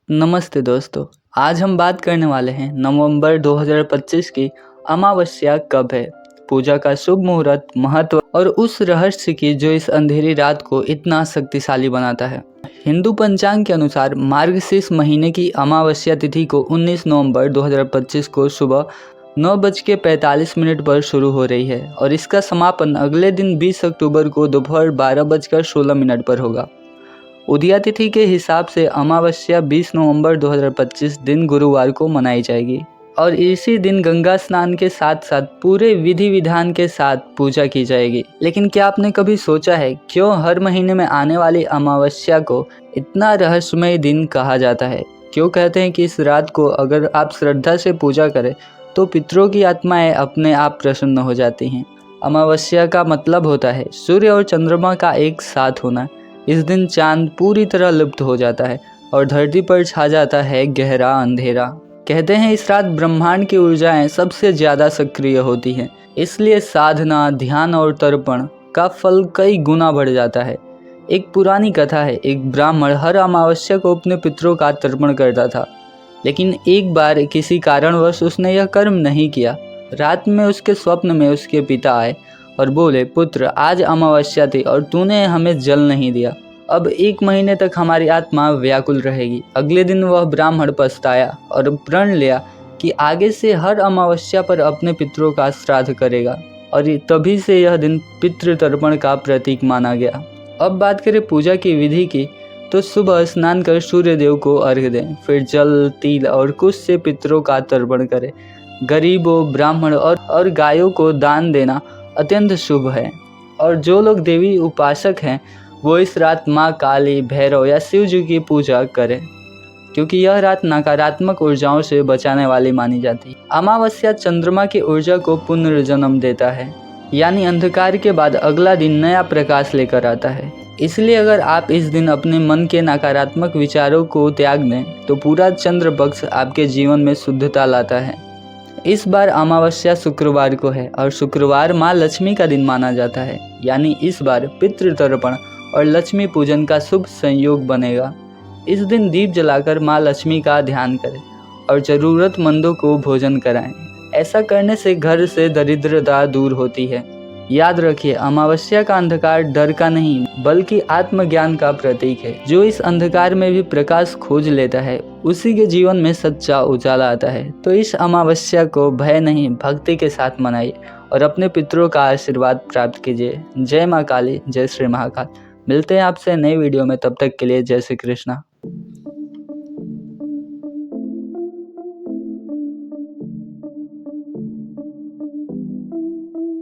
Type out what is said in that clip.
नमस्ते दोस्तों। आज हम बात करने वाले हैं नवंबर 2025 की अमावस्या कब है, पूजा का शुभ मुहूर्त, महत्व और उस रहस्य की जो इस अंधेरी रात को इतना शक्तिशाली बनाता है। हिंदू पंचांग के अनुसार मार्गशीर्ष महीने की अमावस्या तिथि को 19 नवंबर 2025 को सुबह 9:45 पर शुरू हो रही है और इसका समापन अगले दिन 20 अक्टूबर को दोपहर 12:16 पर होगा। उदया तिथि के हिसाब से अमावस्या 20 नवंबर 2025 दिन गुरुवार को मनाई जाएगी और इसी दिन गंगा स्नान के साथ साथ पूरे विधि विधान के साथ पूजा की जाएगी। लेकिन क्या आपने कभी सोचा है क्यों हर महीने में आने वाली अमावस्या को इतना रहस्यमय दिन कहा जाता है? क्यों कहते हैं कि इस रात को अगर आप श्रद्धा से पूजा करें तो पितरों की आत्माएं अपने आप प्रसन्न हो जाती हैं। अमावस्या का मतलब होता है सूर्य और चंद्रमा का एक साथ होना। इस दिन चांद पूरी तरह लुप्त हो जाता है और धरती पर छा जाता है गहरा अंधेरा। कहते हैं इस रात ब्रह्मांड की ऊर्जाएं सबसे ज़्यादा सक्रिय होती हैं, इसलिए साधना, ध्यान और तर्पण का फल कई गुना बढ़ जाता है। एक पुरानी कथा है, एक ब्राह्मण हर अमावस्या को अपने पितरों का तर्पण करता था, लेकिन एक बार किसी कारणवश उसने यह कर्म नहीं किया। रात में उसके स्वप्न में उसके पिता आए और बोले, पुत्र, आज अमावस्या थी और तूने हमें जल नहीं दिया। अब 1 महीने तक हमारी आत्मा व्याकुल रहेगी। अगले दिन वह ब्राह्मण पछताया और प्रण लिया कि आगे से हर अमावस्या पर अपने पितरों का श्राद्ध करेगा और तभी से यह दिन पितृतर्पण का प्रतीक माना गया। अब बात करें पूजा की विधि की, तो सुबह स्नान कर सूर्य देव को अर्घ्य दें, फिर जल, तिल और कुश से पितरों का तर्पण करें। गरीबों, ब्राह्मण और गायों को दान देना अत्यंत शुभ है। और जो लोग देवी उपासक हैं वो इस रात माँ काली, भैरव या शिव जी की पूजा करें, क्योंकि यह रात नकारात्मक ऊर्जाओं से बचाने वाली मानी जाती है। अमावस्या चंद्रमा की ऊर्जा को पुनर्जन्म देता है, यानी अंधकार के बाद अगला दिन नया प्रकाश लेकर आता है। इसलिए अगर आप इस दिन अपने मन के नकारात्मक विचारों को त्याग दें तो पूरा चंद्र पक्ष आपके जीवन में शुद्धता लाता है। इस बार अमावस्या शुक्रवार को है और शुक्रवार माँ लक्ष्मी का दिन माना जाता है, यानी इस बार पितृतर्पण और लक्ष्मी पूजन का शुभ संयोग बनेगा। इस दिन दीप जलाकर माँ लक्ष्मी का ध्यान करें और ज़रूरतमंदों को भोजन कराएं। ऐसा करने से घर से दरिद्रता दूर होती है। याद रखिए, अमावस्या का अंधकार डर का नहीं बल्कि आत्मज्ञान का प्रतीक है। जो इस अंधकार में भी प्रकाश खोज लेता है उसी के जीवन में सच्चा उजाला आता है। तो इस अमावस्या को भय नहीं, भक्ति के साथ मनाइए और अपने पितरों का आशीर्वाद प्राप्त कीजिए। जय माँ काली, जय श्री महाकाल। मिलते हैं आपसे नई वीडियो में, तब तक के लिए जय श्री कृष्णा।